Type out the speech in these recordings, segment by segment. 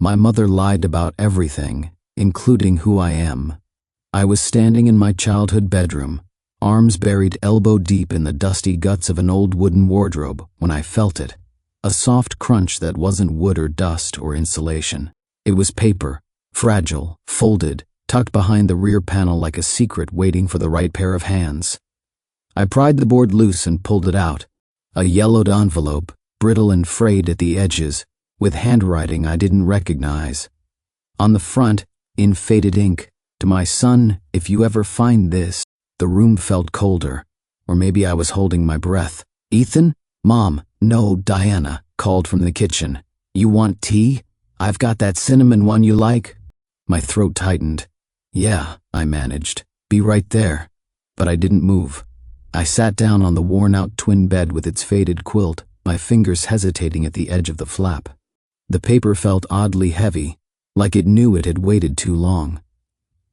My mother lied about everything, including who I am. I was standing in my childhood bedroom, arms buried elbow deep in the dusty guts of an old wooden wardrobe, when I felt it. A soft crunch that wasn't wood or dust or insulation. It was paper, fragile, folded, tucked behind the rear panel like a secret waiting for the right pair of hands. I pried the board loose and pulled it out. A yellowed envelope, brittle and frayed at the edges, with handwriting I didn't recognize. On the front, in faded ink, "To my son, if you ever find this." The room felt colder, or maybe I was holding my breath. "Ethan?" "Mom, no, Diana," called from the kitchen. "You want tea? I've got that cinnamon one you like." My throat tightened. "Yeah," I managed. "Be right there." But I didn't move. I sat down on the worn-out twin bed with its faded quilt, my fingers hesitating at the edge of the flap. The paper felt oddly heavy, like it knew it had waited too long.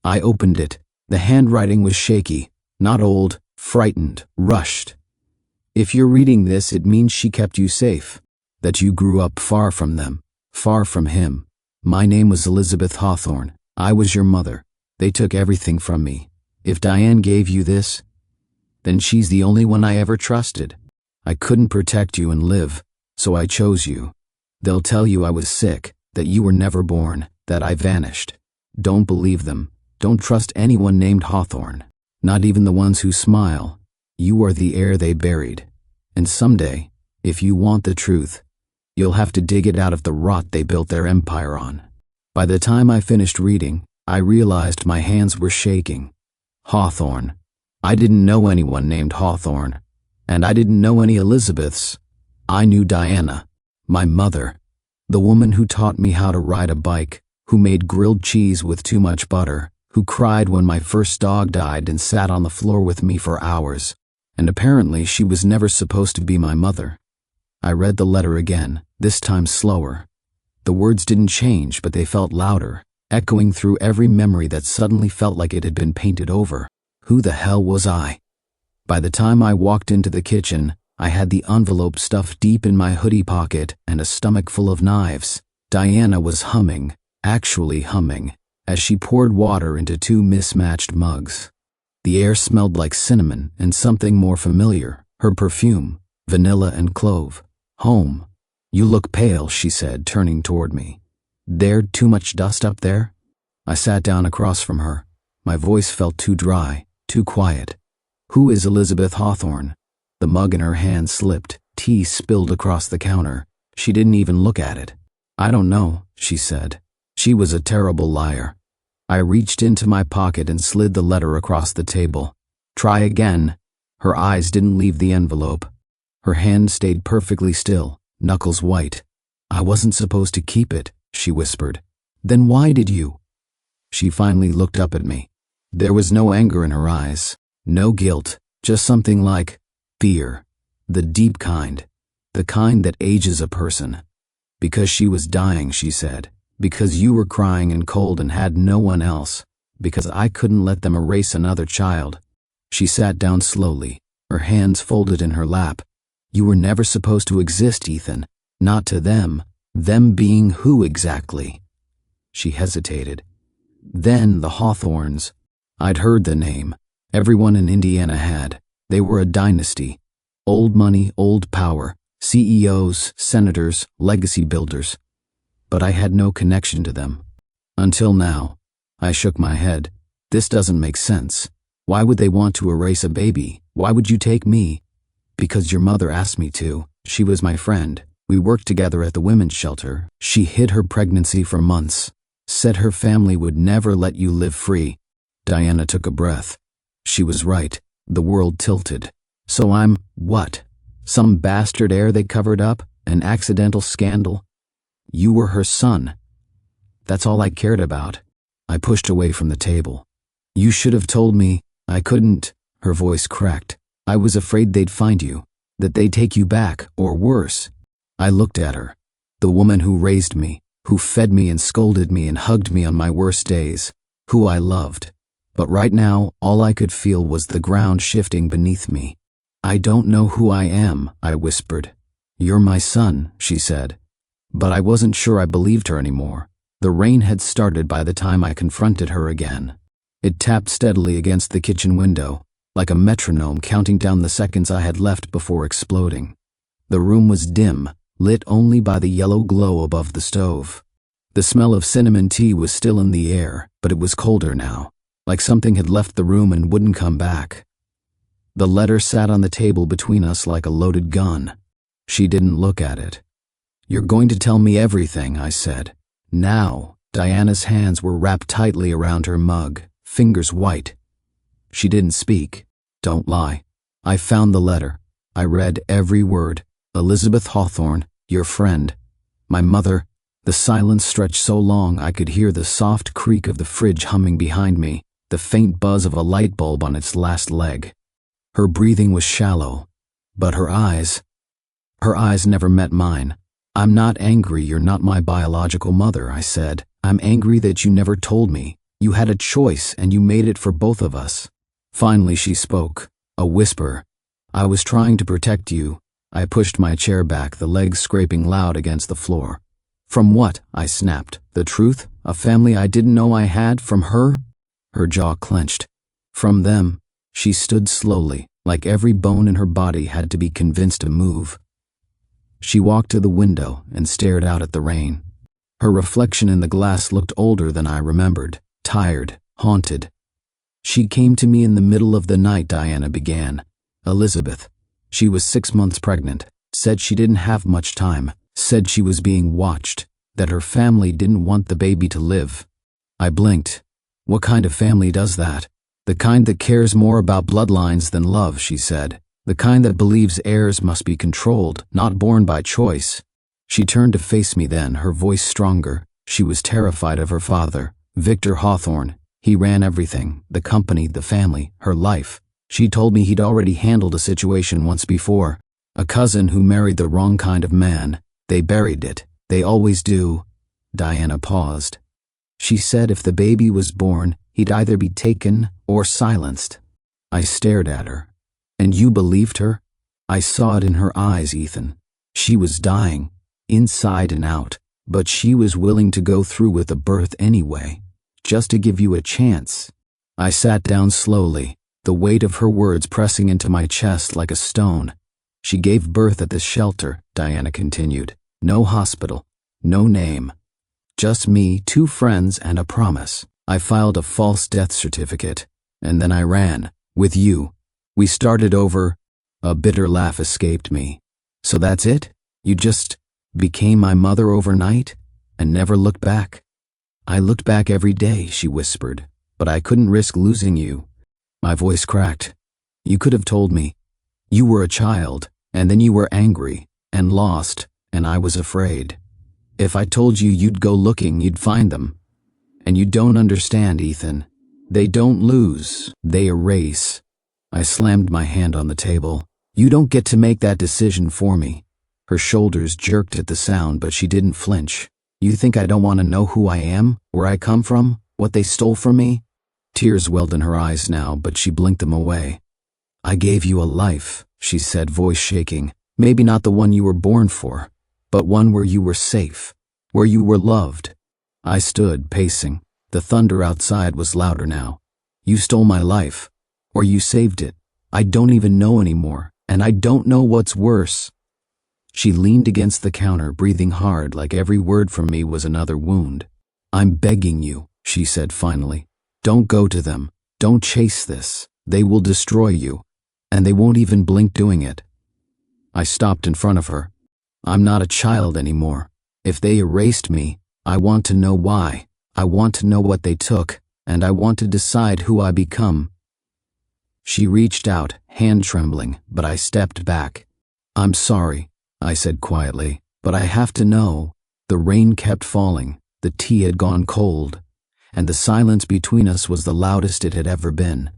I opened it. The handwriting was shaky, not old, frightened, rushed. "If you're reading this, it means she kept you safe, that you grew up far from them, far from him. My name was Elizabeth Hawthorne. I was your mother. They took everything from me. If Diane gave you this, then she's the only one I ever trusted. I couldn't protect you and live, so I chose you. They'll tell you I was sick, that you were never born, that I vanished. Don't believe them. Don't trust anyone named Hawthorne, not even the ones who smile. You are the heir they buried. And someday, if you want the truth, you'll have to dig it out of the rot they built their empire on." By the time I finished reading, I realized my hands were shaking. Hawthorne. I didn't know anyone named Hawthorne, and I didn't know any Elizabeths. I knew Diana, my mother, the woman who taught me how to ride a bike, who made grilled cheese with too much butter, who cried when my first dog died and sat on the floor with me for hours. And apparently she was never supposed to be my mother. I read the letter again, this time slower. The words didn't change, but they felt louder, echoing through every memory that suddenly felt like it had been painted over. Who the hell was I? By the time I walked into the kitchen, I had the envelope stuffed deep in my hoodie pocket and a stomach full of knives. Diana was humming, actually humming, as she poured water into two mismatched mugs. The air smelled like cinnamon and something more familiar, her perfume, vanilla and clove. "Home. You look pale," she said, turning toward me. "There too much dust up there?" I sat down across from her. My voice felt too dry, too quiet. "Who is Elizabeth Hawthorne?" The mug in her hand slipped, tea spilled across the counter. She didn't even look at it. "I don't know," she said. She was a terrible liar. I reached into my pocket and slid the letter across the table. "Try again." Her eyes didn't leave the envelope. Her hand stayed perfectly still, knuckles white. "I wasn't supposed to keep it," she whispered. "Then why did you?" She finally looked up at me. There was no anger in her eyes, no guilt, just something like fear. The deep kind, the kind that ages a person. "Because she was dying," she said. "Because you were crying and cold and had no one else. Because I couldn't let them erase another child." She sat down slowly, her hands folded in her lap. "You were never supposed to exist, Ethan. Not to them. Them being who exactly?" She hesitated. "Then the Hawthornes." I'd heard the name. Everyone in Indiana had. They were a dynasty. Old money, old power. CEOs, senators, legacy builders. But I had no connection to them. Until now. I shook my head. "This doesn't make sense. Why would they want to erase a baby? Why would you take me?" "Because your mother asked me to. She was my friend. We worked together at the women's shelter. She hid her pregnancy for months. Said her family would never let you live free." Diana took a breath. She was right. The world tilted. "So I'm, what? Some bastard heir they covered up? An accidental scandal?" "You were her son. That's all I cared about." I pushed away from the table. "You should have told me." "I couldn't." Her voice cracked. "I was afraid they'd find you, that they'd take you back, or worse." I looked at her. The woman who raised me, who fed me and scolded me and hugged me on my worst days, who I loved. But right now, all I could feel was the ground shifting beneath me. "I don't know who I am," I whispered. "You're my son," she said. But I wasn't sure I believed her anymore. The rain had started by the time I confronted her again. It tapped steadily against the kitchen window, like a metronome counting down the seconds I had left before exploding. The room was dim, lit only by the yellow glow above the stove. The smell of cinnamon tea was still in the air, but it was colder now, like something had left the room and wouldn't come back. The letter sat on the table between us like a loaded gun. She didn't look at it. "You're going to tell me everything," I said. Now, Diana's hands were wrapped tightly around her mug, fingers white. She didn't speak. "Don't lie. I found the letter. I read every word. Elizabeth Hawthorne, your friend. My mother." The silence stretched so long I could hear the soft creak of the fridge humming behind me, the faint buzz of a light bulb on its last leg. Her breathing was shallow, but her eyes never met mine. "I'm not angry you're not my biological mother," I said. "I'm angry that you never told me. You had a choice and you made it for both of us." Finally she spoke, a whisper. "I was trying to protect you." I pushed my chair back, the legs scraping loud against the floor. "From what?" I snapped. "The truth? A family I didn't know I had? From her?" Her jaw clenched. "From them." She stood slowly, like every bone in her body had to be convinced to move. She walked to the window and stared out at the rain. Her reflection in the glass looked older than I remembered, tired, haunted. "She came to me in the middle of the night," Diana began. "Elizabeth. She was 6 months pregnant, said she didn't have much time, said she was being watched, that her family didn't want the baby to live." I blinked. "What kind of family does that?" "The kind that cares more about bloodlines than love," she said. "The kind that believes heirs must be controlled, not born by choice." She turned to face me then, her voice stronger. She was terrified of her father, Victor Hawthorne. He ran everything, the company, the family, her life. She told me he'd already handled a situation once before. A cousin who married the wrong kind of man. They buried it. They always do. Diana paused. She said if the baby was born, he'd either be taken or silenced. I stared at her. "And you believed her?" I saw it in her eyes, Ethan. She was dying, inside and out, but she was willing to go through with the birth anyway, just to give you a chance. I sat down slowly, the weight of her words pressing into my chest like a stone. "She gave birth at this shelter," Diana continued. "No hospital, no name. Just me, 2 friends, and a promise. I filed a false death certificate, and then I ran, with you. We started over." A bitter laugh escaped me. "So that's it? You just became my mother overnight, and never looked back?" "I looked back every day," she whispered, "but I couldn't risk losing you." My voice cracked. "You could have told me. You were a child, and then you were angry, and lost, and I was afraid. If I told you you'd go looking, you'd find them. And you don't understand, Ethan. They don't lose, they erase." I slammed my hand on the table. "You don't get to make that decision for me." Her shoulders jerked at the sound, but she didn't flinch. "You think I don't want to know who I am, where I come from, what they stole from me?" Tears welled in her eyes now, but she blinked them away. "I gave you a life," she said, voice shaking. "Maybe not the one you were born for, but one where you were safe, where you were loved." I stood, pacing. The thunder outside was louder now. "You stole my life, or you saved it. I don't even know anymore, and I don't know what's worse." She leaned against the counter, breathing hard, like every word from me was another wound. "I'm begging you," she said finally. "Don't go to them. Don't chase this. They will destroy you, and they won't even blink doing it." I stopped in front of her. "I'm not a child anymore. If they erased me, I want to know why. I want to know what they took, and I want to decide who I become." She reached out, hand trembling, but I stepped back. "I'm sorry," I said quietly, "but I have to know." The rain kept falling, the tea had gone cold, and the silence between us was the loudest it had ever been.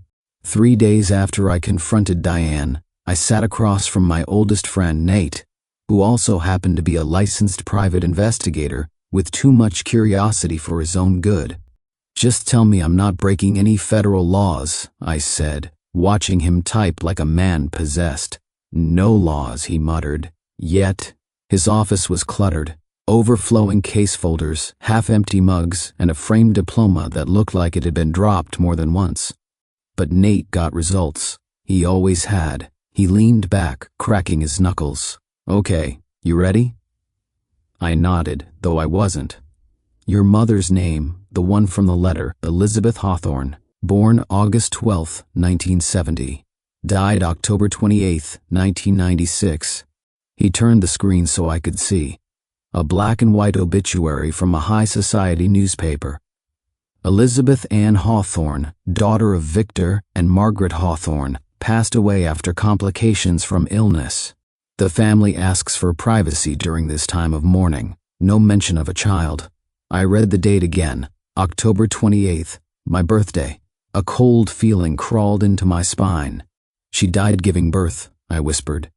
3 days after I confronted Diane, I sat across from my oldest friend, Nate, who also happened to be a licensed private investigator with too much curiosity for his own good. "Just tell me I'm not breaking any federal laws," I said, watching him type like a man possessed. "No laws," he muttered. Yet, his office was cluttered. Overflowing case folders, half-empty mugs, and a framed diploma that looked like it had been dropped more than once. But Nate got results. He always had. He leaned back, cracking his knuckles. "Okay, you ready?" I nodded, though I wasn't. "Your mother's name, the one from the letter, Elizabeth Hawthorne, born August 12, 1970. Died October 28, 1996. He turned the screen so I could see. A black and white obituary from a high society newspaper. Elizabeth Ann Hawthorne, daughter of Victor and Margaret Hawthorne, passed away after complications from illness. The family asks for privacy during this time of mourning. No mention of a child." I read the date again, October 28th, my birthday. A cold feeling crawled into my spine. "She died giving birth," I whispered.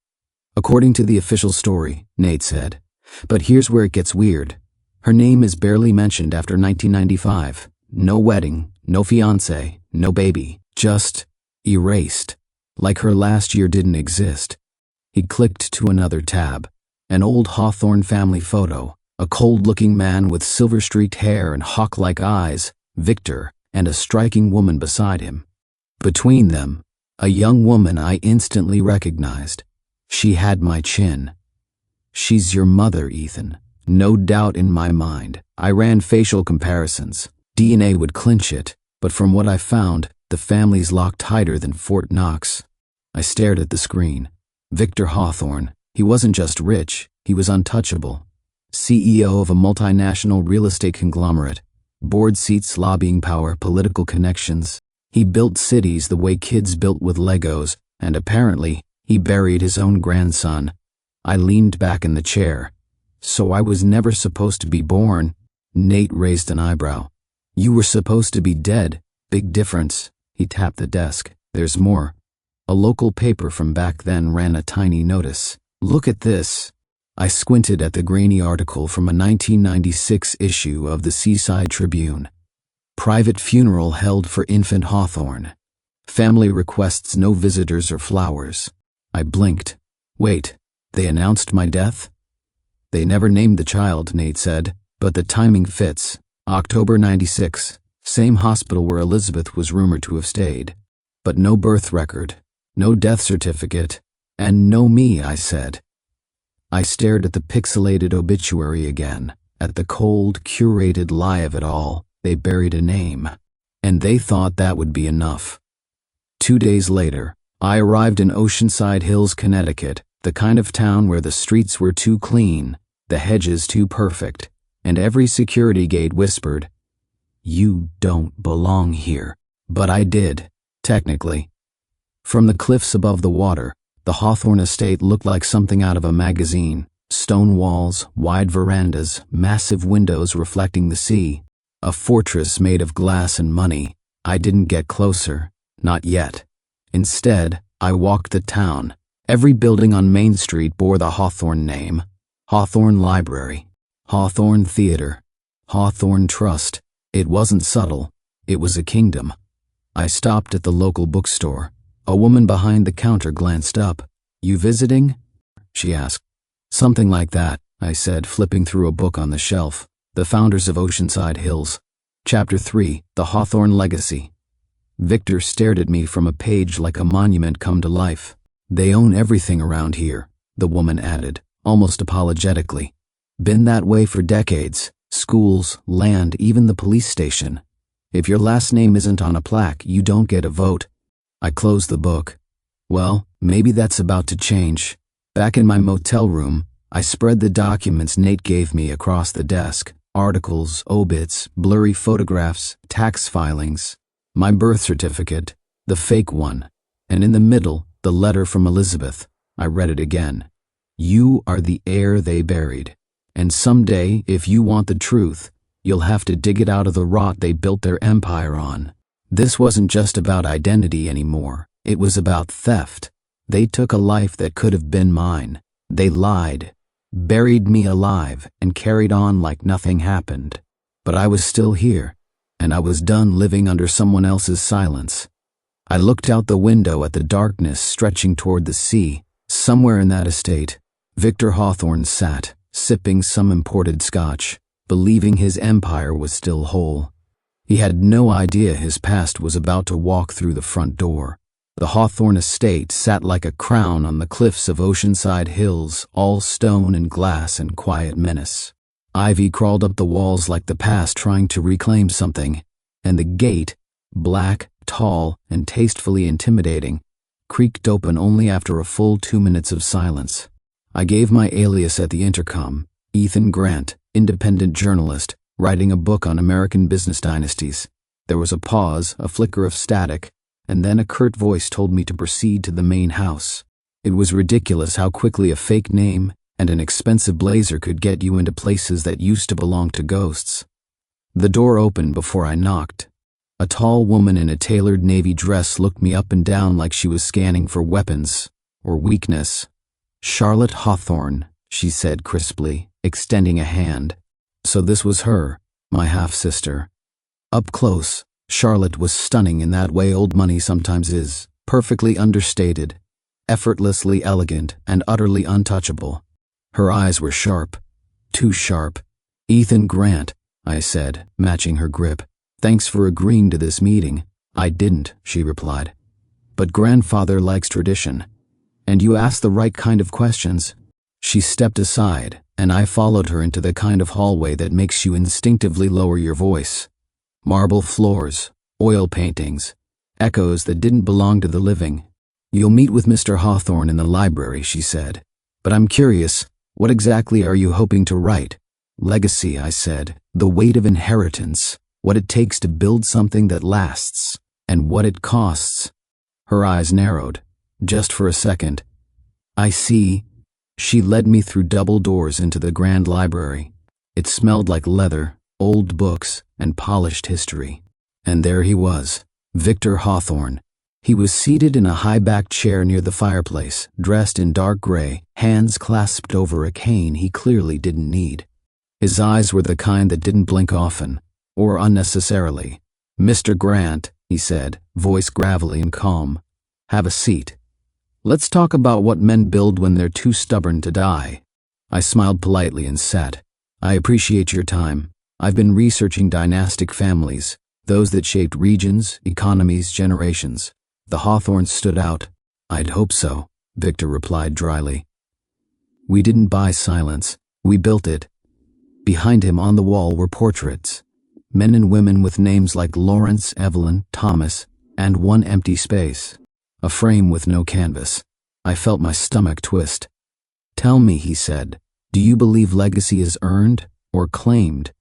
"According to the official story," Nate said. "But here's where it gets weird. Her name is barely mentioned after 1995. No wedding, no fiancé, no baby. Just erased. Like her last year didn't exist." He clicked to another tab. An old Hawthorne family photo. A cold-looking man with silver-streaked hair and hawk-like eyes, Victor, and a striking woman beside him. Between them, a young woman I instantly recognized. She had my chin. "She's your mother, Ethan." No doubt in my mind. I ran facial comparisons. DNA would clinch it, but from what I found, the family's locked tighter than Fort Knox. I stared at the screen. Victor Hawthorne. He wasn't just rich, he was untouchable. CEO of a multinational real estate conglomerate. Board seats, lobbying power, political connections. He built cities the way kids built with Legos, and apparently, he buried his own grandson. I leaned back in the chair. "So I was never supposed to be born?" Nate raised an eyebrow. "You were supposed to be dead. Big difference." He tapped the desk. "There's more." A local paper from back then ran a tiny notice. "Look at this." I squinted at the grainy article from a 1996 issue of the Seaside Tribune. "Private funeral held for infant Hawthorne. Family requests no visitors or flowers." I blinked. "Wait, they announced my death?" "They never named the child," Nate said, "but the timing fits. October 96, same hospital where Elizabeth was rumored to have stayed. But no birth record, no death certificate, and no me," I said. I stared at the pixelated obituary again, at the cold, curated lie of it all. They buried a name, and they thought that would be enough. 2 days later, I arrived in Oceanside Hills, Connecticut, the kind of town where the streets were too clean, the hedges too perfect, and every security gate whispered, "You don't belong here." But I did, technically. From the cliffs above the water, the Hawthorne estate looked like something out of a magazine. Stone walls, wide verandas, massive windows reflecting the sea. A fortress made of glass and money. I didn't get closer. Not yet. Instead, I walked the town. Every building on Main Street bore the Hawthorne name. Hawthorne Library. Hawthorne Theater. Hawthorne Trust. It wasn't subtle. It was a kingdom. I stopped at the local bookstore. A woman behind the counter glanced up. "You visiting?" she asked. "Something like that," I said, flipping through a book on the shelf. The Founders of Oceanside Hills. Chapter 3, The Hawthorne Legacy. Victor stared at me from a page like a monument come to life. "They own everything around here," the woman added, almost apologetically. "Been that way for decades. Schools, land, even the police station. If your last name isn't on a plaque, you don't get a vote." I closed the book. Well, maybe that's about to change. Back in my motel room, I spread the documents Nate gave me across the desk. Articles, obits, blurry photographs, tax filings, my birth certificate, the fake one, and in the middle, the letter from Elizabeth. I read it again. "You are the heir they buried, and someday, if you want the truth, you'll have to dig it out of the rot they built their empire on." This wasn't just about identity anymore. It was about theft. They took a life that could have been mine. They lied, buried me alive, and carried on like nothing happened. But I was still here, and I was done living under someone else's silence. I looked out the window at the darkness stretching toward the sea. Somewhere in that estate, Victor Hawthorne sat, sipping some imported scotch, believing his empire was still whole. He had no idea his past was about to walk through the front door. The Hawthorne estate sat like a crown on the cliffs of oceanside hills, all stone and glass and quiet menace. Ivy crawled up the walls like the past trying to reclaim something, and the gate, black, tall, and tastefully intimidating, creaked open only after a full 2 minutes of silence. I gave my alias at the intercom, Ethan Grant, independent journalist, writing a book on American business dynasties. There was a pause, a flicker of static, and then a curt voice told me to proceed to the main house. It was ridiculous how quickly a fake name and an expensive blazer could get you into places that used to belong to ghosts. The door opened before I knocked. A tall woman in a tailored navy dress looked me up and down like she was scanning for weapons or weakness. "Charlotte Hawthorne," she said crisply, extending a hand. So this was her, my half-sister. Up close, Charlotte was stunning in that way old money sometimes is, perfectly understated, effortlessly elegant, and utterly untouchable. Her eyes were sharp, too sharp. "Ethan Grant," I said, matching her grip. "Thanks for agreeing to this meeting." "I didn't," she replied. "But grandfather likes tradition. And you asked the right kind of questions." She stepped aside, and I followed her into the kind of hallway that makes you instinctively lower your voice. Marble floors, oil paintings, echoes that didn't belong to the living. "You'll meet with Mr. Hawthorne in the library," she said. "But I'm curious, what exactly are you hoping to write?" "Legacy," I said. "The weight of inheritance, what it takes to build something that lasts, and what it costs." Her eyes narrowed, just for a second. "I see." She led me through double doors into the grand library. It smelled like leather, old books, and polished history. And there he was, Victor Hawthorne. He was seated in a high-backed chair near the fireplace, dressed in dark gray, hands clasped over a cane he clearly didn't need. His eyes were the kind that didn't blink often, or unnecessarily. "Mr. Grant," he said, voice gravelly and calm, "have a seat. Let's talk about what men build when they're too stubborn to die." I smiled politely and sat. "I appreciate your time. I've been researching dynastic families, those that shaped regions, economies, generations." The Hawthornes stood out. "I'd hope so," Victor replied dryly. "We didn't buy silence. We built it." Behind him on the wall were portraits. Men and women with names like Lawrence, Evelyn, Thomas, and one empty space. A frame with no canvas. I felt my stomach twist. "Tell me," he said, "do you believe legacy is earned or claimed?"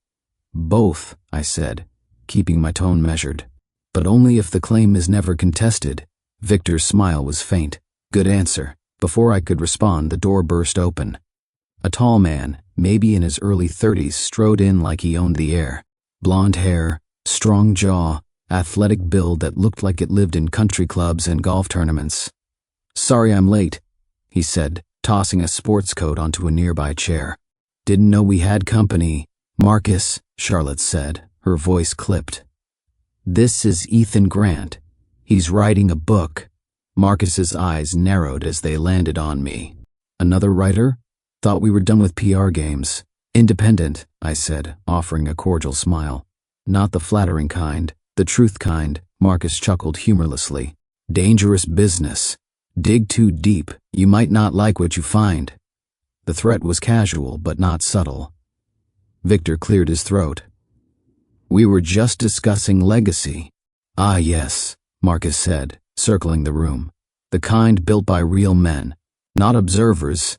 "Both," I said, keeping my tone measured. "But only if the claim is never contested." Victor's smile was faint. "Good answer." Before I could respond, the door burst open. A tall man, maybe in his early 30s, strode in like he owned the air. Blonde hair, strong jaw, athletic build that looked like it lived in country clubs and golf tournaments. "Sorry I'm late," he said, tossing a sports coat onto a nearby chair. "Didn't know we had company." "Marcus," Charlotte said, her voice clipped. "This is Ethan Grant. He's writing a book." Marcus's eyes narrowed as they landed on me. "Another writer? Thought we were done with PR games." "Independent," I said, offering a cordial smile. "Not the flattering kind. The truth kind," Marcus chuckled humorlessly. "Dangerous business. Dig too deep, you might not like what you find." The threat was casual but not subtle. Victor cleared his throat. "We were just discussing legacy." "Ah, yes," Marcus said, circling the room. "The kind built by real men, not observers."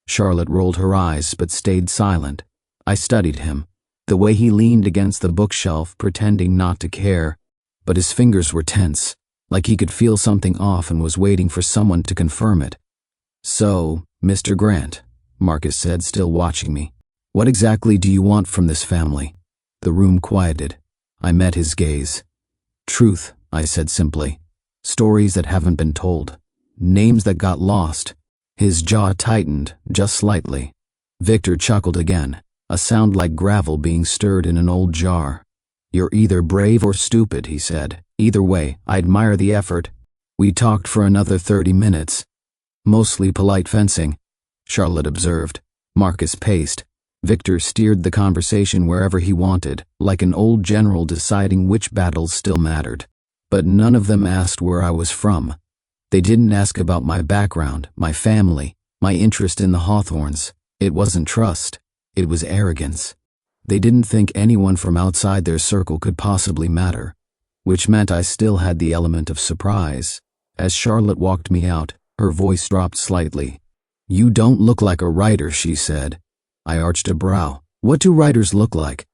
Charlotte rolled her eyes but stayed silent. I studied him. The way he leaned against the bookshelf, pretending not to care, but his fingers were tense, like he could feel something off and was waiting for someone to confirm it. "So, Mr. Grant," Marcus said, still watching me, "what exactly do you want from this family?" The room quieted. I met his gaze. "Truth," I said simply. "Stories that haven't been told. Names that got lost." His jaw tightened, just slightly. Victor chuckled again, a sound like gravel being stirred in an old jar. "You're either brave or stupid," he said. "Either way, I admire the effort." We talked for another 30 minutes. "Mostly polite fencing," Charlotte observed. Marcus paced. Victor steered the conversation wherever he wanted, like an old general deciding which battles still mattered. But none of them asked where I was from. They didn't ask about my background, my family, my interest in the Hawthorns. It wasn't trust. It was arrogance. They didn't think anyone from outside their circle could possibly matter, which meant I still had the element of surprise. As Charlotte walked me out, her voice dropped slightly. "You don't look like a writer," she said. I arched a brow. "What do writers look like?"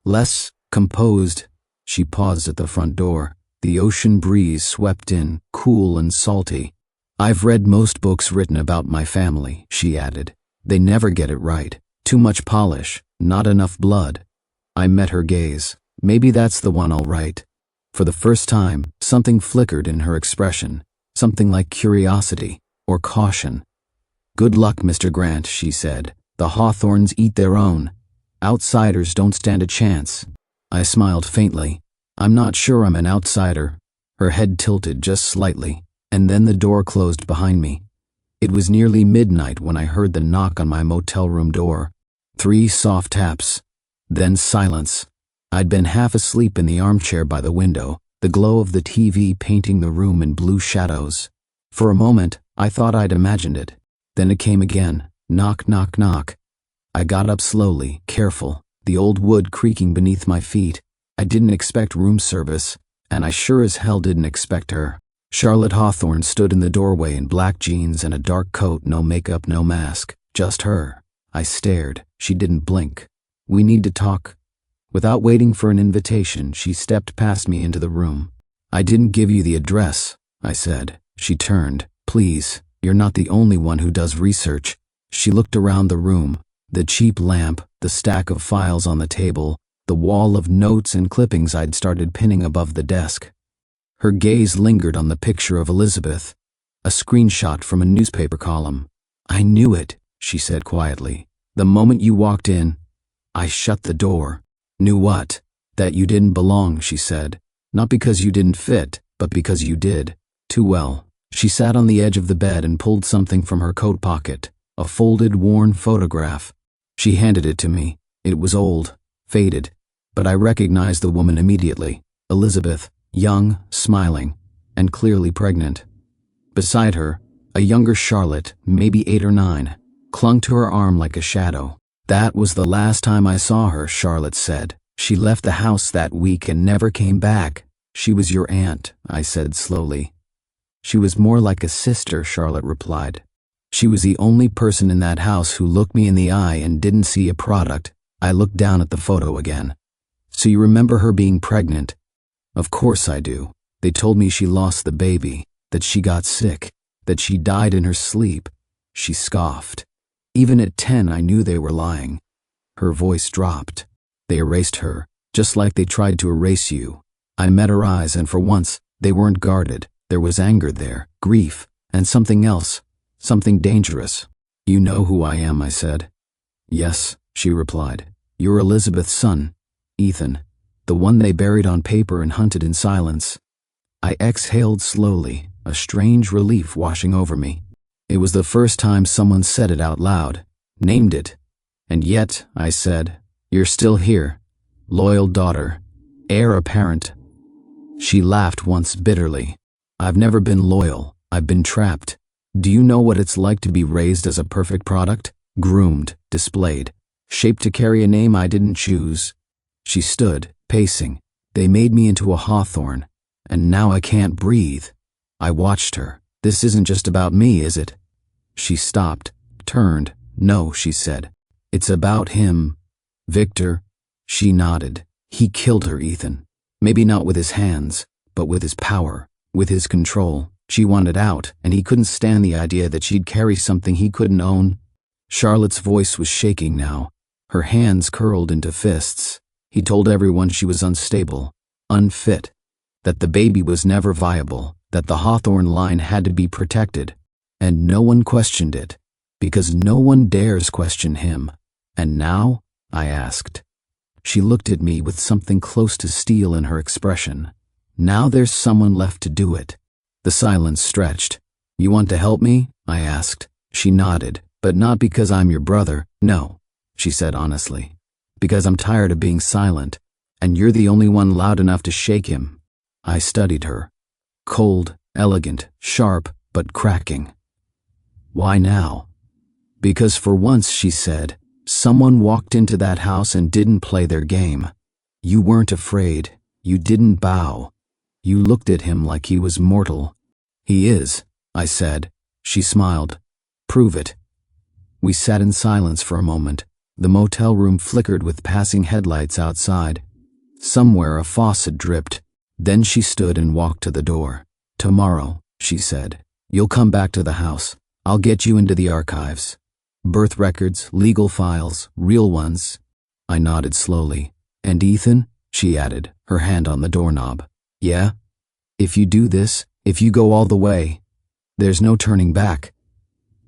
"Less composed." She paused at the front door. The ocean breeze swept in, cool and salty. "I've read most books written about my family," she added. "They never get it right. Too much polish, not enough blood." I met her gaze. Maybe that's the one I'll write. For the first time, something flickered in her expression, something like curiosity or caution. "Good luck, Mr. Grant," she said. "The Hawthorns eat their own. Outsiders don't stand a chance." I smiled faintly. "I'm not sure I'm an outsider." Her head tilted just slightly, and then the door closed behind me. It was nearly midnight when I heard the knock on my motel room door. 3 soft taps. Then silence. I'd been half asleep in the armchair by the window, the glow of the TV painting the room in blue shadows. For a moment, I thought I'd imagined it. Then it came again. Knock, knock, knock. I got up slowly, careful, the old wood creaking beneath my feet. I didn't expect room service, and I sure as hell didn't expect her. Charlotte Hawthorne stood in the doorway in black jeans and a dark coat, no makeup, no mask. Just her. I stared. She didn't blink. "We need to talk." Without waiting for an invitation, she stepped past me into the room. "I didn't give you the address," I said. She turned. "Please, you're not the only one who does research." She looked around the room. The cheap lamp, the stack of files on the table, the wall of notes and clippings I'd started pinning above the desk. Her gaze lingered on the picture of Elizabeth, a screenshot from a newspaper column. "I knew it," she said quietly. "The moment you walked in, I shut the door." "Knew what?" "That you didn't belong," she said. "Not because you didn't fit, but because you did. Too well." She sat on the edge of the bed and pulled something from her coat pocket, a folded, worn photograph. She handed it to me. It was old, faded, but I recognized the woman immediately. Elizabeth, young, smiling, and clearly pregnant. Beside her, a younger Charlotte, maybe 8 or 9, clung to her arm like a shadow. "That was the last time I saw her," Charlotte said. "She left the house that week and never came back." "She was your aunt," I said slowly. "She was more like a sister," Charlotte replied. "She was the only person in that house who looked me in the eye and didn't see a product." I looked down at the photo again. "So you remember her being pregnant?" "Of course I do. They told me she lost the baby, that she got sick, that she died in her sleep." She scoffed. "Even at 10 I knew they were lying." Her voice dropped. "They erased her, just like they tried to erase you." I met her eyes, and for once, they weren't guarded. There was anger there, grief, and something else. Something dangerous. "You know who I am," I said. "Yes," she replied. "You're Elizabeth's son, Ethan, the one they buried on paper and hunted in silence." I exhaled slowly, a strange relief washing over me. It was the first time someone said it out loud, named it. "And yet," I said, "you're still here. Loyal daughter, heir apparent." She laughed once bitterly. "I've never been loyal. I've been trapped. Do you know what it's like to be raised as a perfect product? Groomed, displayed, shaped to carry a name I didn't choose." She stood, pacing. "They made me into a Hawthorne, and now I can't breathe." I watched her. "This isn't just about me, is it?" She stopped, turned. "No," she said. "It's about him. Victor." She nodded. "He killed her, Ethan. Maybe not with his hands, but with his power, with his control. She wanted out, and he couldn't stand the idea that she'd carry something he couldn't own." Charlotte's voice was shaking now. Her hands curled into fists. "He told everyone she was unstable, unfit, that the baby was never viable, that the Hawthorne line had to be protected. And no one questioned it, because no one dares question him. And now?" I asked. She looked at me with something close to steel in her expression. "Now there's someone left to do it." The silence stretched. "You want to help me?" I asked. She nodded. But not because I'm your brother, no, she said honestly. Because I'm tired of being silent, and you're the only one loud enough to shake him. I studied her. Cold, elegant, sharp, but cracking. Why now? Because for once, she said, someone walked into that house and didn't play their game. You weren't afraid. You didn't bow. You looked at him like he was mortal. He is, I said. She smiled. Prove it. We sat in silence for a moment. The motel room flickered with passing headlights outside. Somewhere a faucet dripped. Then she stood and walked to the door. Tomorrow, she said, you'll come back to the house. I'll get you into the archives. Birth records, legal files, real ones. I nodded slowly. And Ethan? She added, her hand on the doorknob. Yeah? If you do this, if you go all the way, there's no turning back.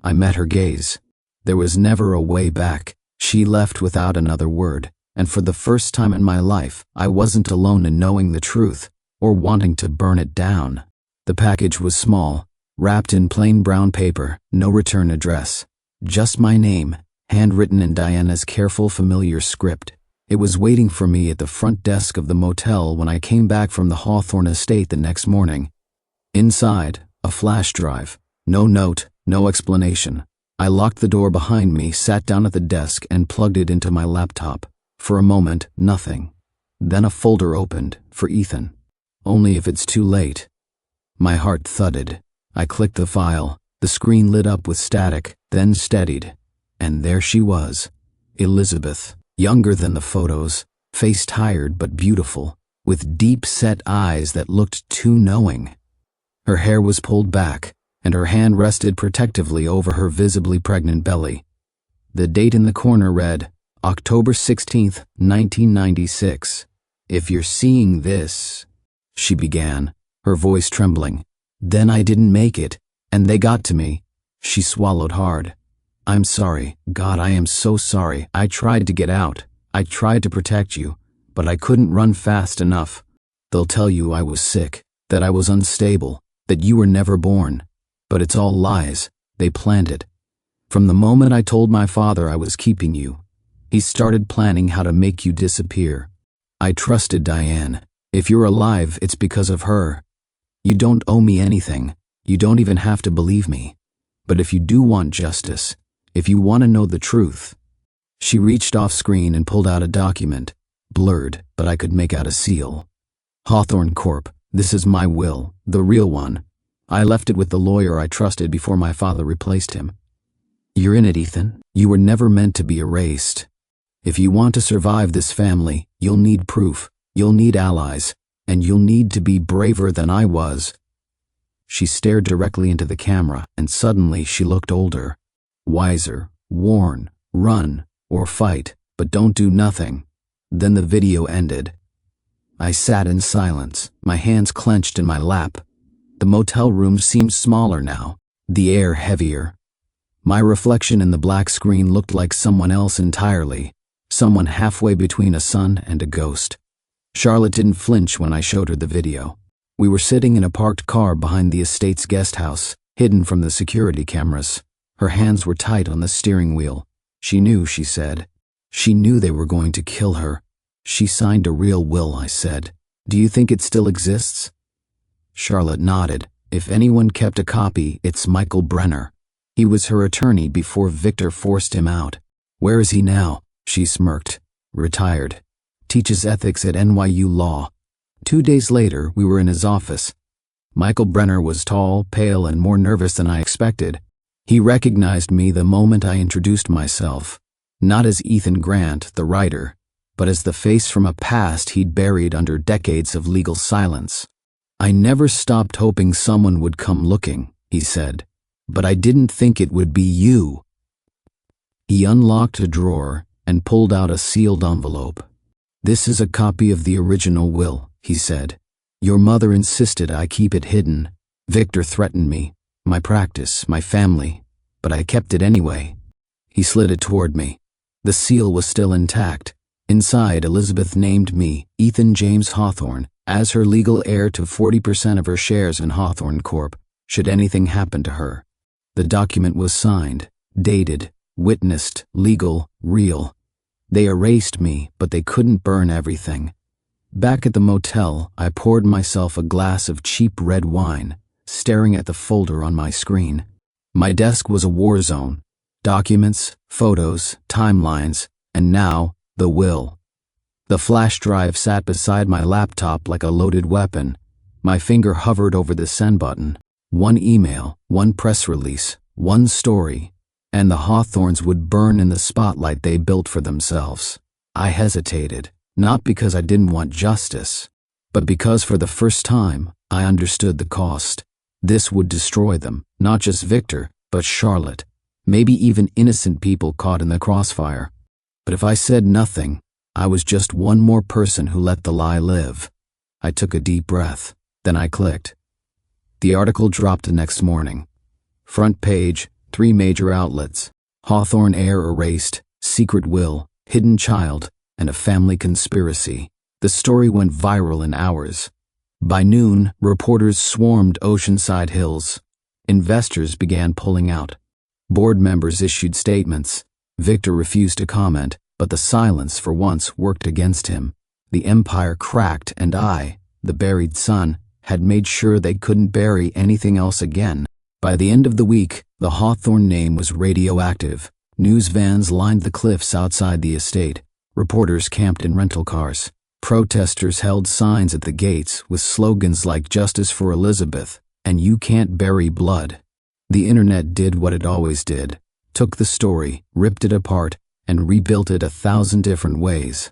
I met her gaze. There was never a way back. She left without another word, and for the first time in my life, I wasn't alone in knowing the truth, or wanting to burn it down. The package was small, wrapped in plain brown paper, no return address. Just my name, handwritten in Diana's careful, familiar script. It was waiting for me at the front desk of the motel when I came back from the Hawthorne estate the next morning. Inside, a flash drive. No note, no explanation. I locked the door behind me, sat down at the desk, and plugged it into my laptop. For a moment, nothing. Then a folder opened, for Ethan. Only if it's too late. My heart thudded. I clicked the file. The screen lit up with static, then steadied. And there she was. Elizabeth, younger than the photos, face tired but beautiful, with deep-set eyes that looked too knowing. Her hair was pulled back, and her hand rested protectively over her visibly pregnant belly. The date in the corner read, October 16th, 1996. If you're seeing this, she began, her voice trembling. Then I didn't make it, and they got to me. She swallowed hard. I'm sorry. God, I am so sorry. I tried to get out. I tried to protect you, but I couldn't run fast enough. They'll tell you I was sick, that I was unstable, that you were never born. But it's all lies. They planned it. From the moment I told my father I was keeping you, he started planning how to make you disappear. I trusted Diane. If you're alive, it's because of her. You don't owe me anything. You don't even have to believe me. But if you do want justice, if you want to know the truth. She reached off screen and pulled out a document, blurred, but I could make out a seal. Hawthorne Corp. This is my will, the real one. I left it with the lawyer I trusted before my father replaced him. You're in it, Ethan. You were never meant to be erased. If you want to survive this family, you'll need proof, you'll need allies, and you'll need to be braver than I was. She stared directly into the camera, and suddenly she looked older. Wiser, warn, run, or fight, but don't do nothing. Then the video ended. I sat in silence, my hands clenched in my lap. The motel room seemed smaller now, the air heavier. My reflection in the black screen looked like someone else entirely, someone halfway between a son and a ghost. Charlotte didn't flinch when I showed her the video. We were sitting in a parked car behind the estate's guest house, hidden from the security cameras. Her hands were tight on the steering wheel. She knew, she said. She knew they were going to kill her. She signed a real will, I said. Do you think it still exists? Charlotte nodded. If anyone kept a copy, it's Michael Brenner. He was her attorney before Victor forced him out. Where is he now? She smirked. Retired. Teaches ethics at NYU Law. 2 days later, we were in his office. Michael Brenner was tall, pale, and more nervous than I expected. He recognized me the moment I introduced myself, not as Ethan Grant, the writer, but as the face from a past he'd buried under decades of legal silence. I never stopped hoping someone would come looking, he said, but I didn't think it would be you. He unlocked a drawer and pulled out a sealed envelope. This is a copy of the original will, he said. Your mother insisted I keep it hidden. Victor threatened me, my practice, my family, but I kept it anyway. He slid it toward me. The seal was still intact. Inside, Elizabeth named me, Ethan James Hawthorne, as her legal heir to 40% of her shares in Hawthorne Corp., should anything happen to her. The document was signed, Dated, witnessed, legal, real. They erased me, but they couldn't burn everything. Back at the motel, I poured myself a glass of cheap red wine, staring at the folder on my screen. My desk was a war zone. Documents, photos, timelines, and now, the will. The flash drive sat beside my laptop like a loaded weapon. My finger hovered over the send button. One email, one press release, one story, and the Hawthorns would burn in the spotlight they built for themselves. I hesitated, not because I didn't want justice, but because for the first time, I understood the cost. This would destroy them, not just Victor, but Charlotte, maybe even innocent people caught in the crossfire. But if I said nothing, I was just one more person who let the lie live. I took a deep breath, then I clicked. The article dropped the next morning. Front page, 3 major outlets: Hawthorne heir erased, secret will, hidden child, and a family conspiracy. The story went viral in hours. By noon, reporters swarmed Oceanside Hills. Investors began pulling out. Board members issued statements. Victor refused to comment, but the silence for once worked against him. The empire cracked, and I, the buried son, had made sure they couldn't bury anything else again. By the end of the week, the Hawthorne name was radioactive. News vans lined the cliffs outside the estate. Reporters camped in rental cars. Protesters held signs at the gates with slogans like "Justice for Elizabeth" and "You can't bury blood." The internet did what it always did, took the story, ripped it apart, and rebuilt it 1,000 different ways.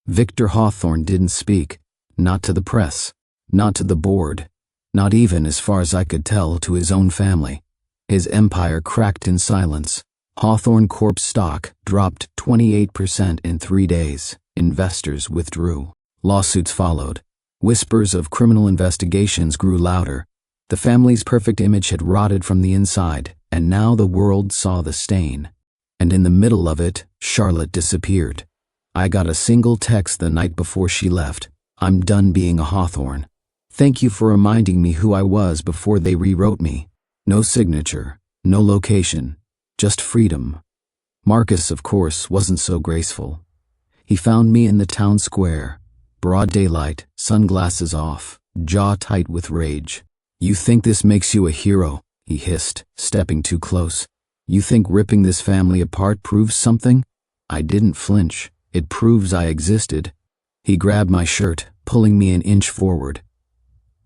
Victor Hawthorne didn't speak, not to the press, not to the board, not even, as far as I could tell, to his own family. His empire cracked in silence. Hawthorne Corp stock dropped 28% in 3 days. Investors withdrew. Lawsuits followed. Whispers of criminal investigations grew louder. The family's perfect image had rotted from the inside, and now the world saw the stain. And in the middle of it, Charlotte disappeared. I got a single text the night before she left. "I'm done being a Hawthorne. Thank you for reminding me who I was before they rewrote me." No signature, no location, just freedom. Marcus, of course, wasn't so graceful. He found me in the town square, broad daylight, sunglasses off, jaw tight with rage. "You think this makes you a hero?" he hissed, stepping too close. "You think ripping this family apart proves something?" I didn't flinch. "It proves I existed." He grabbed my shirt, pulling me an inch forward.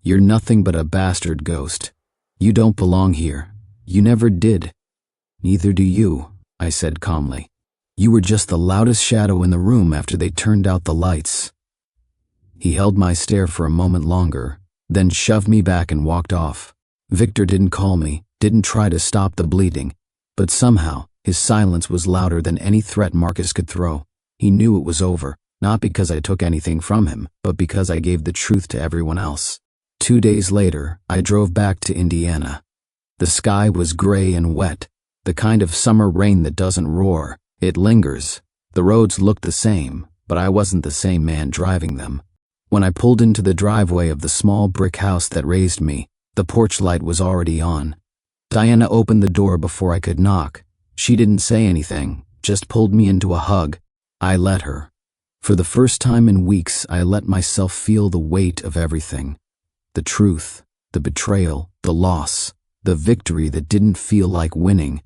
"You're nothing but a bastard ghost. You don't belong here. You never did." "Neither do you," I said calmly. "You were just the loudest shadow in the room after they turned out the lights." He held my stare for a moment longer, then shoved me back and walked off. Victor didn't call me, didn't try to stop the bleeding, but somehow his silence was louder than any threat Marcus could throw. He knew it was over, not because I took anything from him, but because I gave the truth to everyone else. 2 days later, I drove back to Indiana. The sky was gray and wet, the kind of summer rain that doesn't roar, it lingers. The roads looked the same, but I wasn't the same man driving them. When I pulled into the driveway of the small brick house that raised me, the porch light was already on. Diana opened the door before I could knock. She didn't say anything, just pulled me into a hug. I let her. For the first time in weeks, I let myself feel the weight of everything. The truth, the betrayal, the loss, the victory that didn't feel like winning.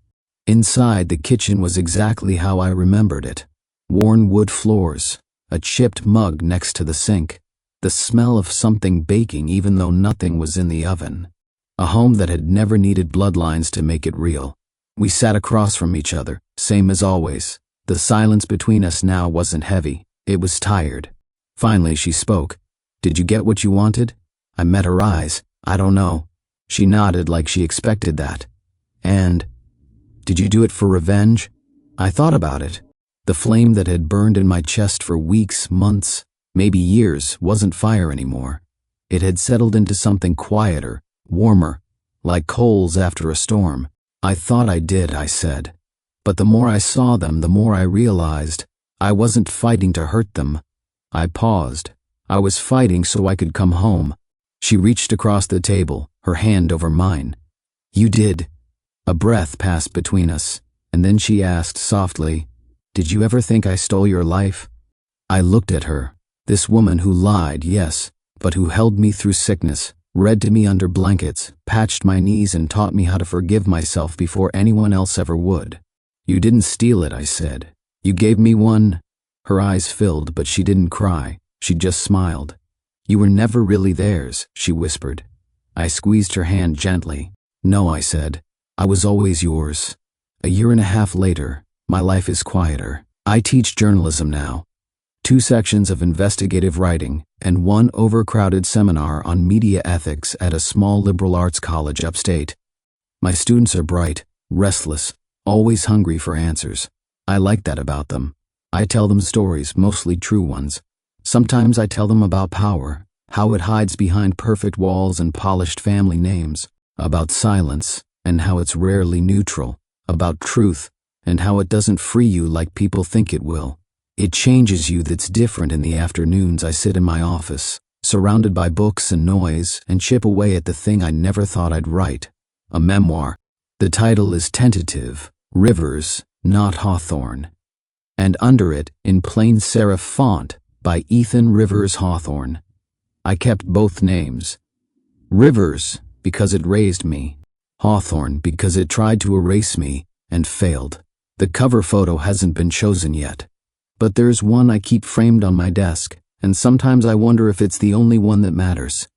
Inside, the kitchen was exactly how I remembered it. Worn wood floors, a chipped mug next to the sink, the smell of something baking even though nothing was in the oven. A home that had never needed bloodlines to make it real. We sat across from each other, same as always. The silence between us now wasn't heavy, it was tired. Finally, she spoke. "Did you get what you wanted?" I met her eyes. "I don't know." She nodded like she expected that. "And did you do it for revenge?" I thought about it. The flame that had burned in my chest for weeks, months, maybe years, wasn't fire anymore. It had settled into something quieter, warmer, like coals after a storm. "I thought I did," I said. But the more I saw them, the more I realized I wasn't fighting to hurt them. I paused. I was fighting so I could come home. She reached across the table, her hand over mine. "You did." A breath passed between us. And then she asked softly, "Did you ever think I stole your life?" I looked at her, this woman who lied, yes, but who held me through sickness, read to me under blankets, patched my knees, and taught me how to forgive myself before anyone else ever would. "You didn't steal it," I said. "You gave me one." Her eyes filled, but she didn't cry. She just smiled. "You were never really theirs," she whispered. I squeezed her hand gently. "No," I said. "I was always yours." A year and a half later, my life is quieter. I teach journalism now. 2 sections of investigative writing and 1 overcrowded seminar on media ethics at a small liberal arts college upstate. My students are bright, restless, always hungry for answers. I like that about them. I tell them stories, mostly true ones. Sometimes I tell them about power, how it hides behind perfect walls and polished family names, about silence and how it's rarely neutral, about truth and how it doesn't free you like people think it will. It changes you. That's different. In the afternoons I sit in my office, surrounded by books and noise, and chip away at the thing I never thought I'd write, a memoir. The title is tentative, Rivers, Not Hawthorne. And under it, in plain serif font, by Ethan Rivers Hawthorne. I kept both names. Rivers, because it raised me. Hawthorne, because it tried to erase me, and failed. The cover photo hasn't been chosen yet. But there's one I keep framed on my desk, and sometimes I wonder if it's the only one that matters.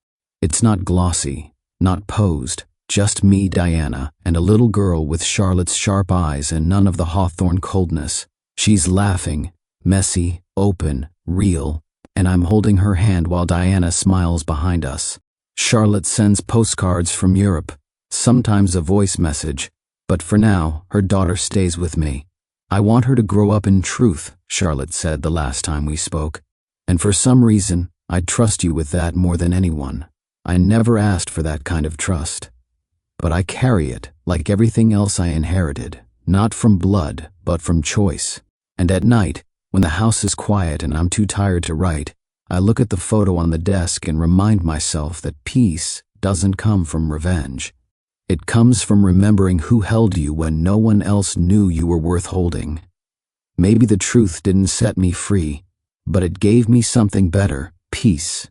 It's not glossy, not posed, just me, Diana, and a little girl with Charlotte's sharp eyes and none of the Hawthorne coldness. She's laughing, messy, open, real, and I'm holding her hand while Diana smiles behind us. Charlotte sends postcards from Europe, sometimes a voice message, but for now, her daughter stays with me. "I want her to grow up in truth," Charlotte said the last time we spoke. "And for some reason, I trust you with that more than anyone. I never asked for that kind of trust. But I carry it, like everything else I inherited, not from blood, but from choice. And at night, when the house is quiet and I'm too tired to write, I look at the photo on the desk and remind myself that peace doesn't come from revenge. It comes from remembering who held you when no one else knew you were worth holding. Maybe the truth didn't set me free, but it gave me something better, peace.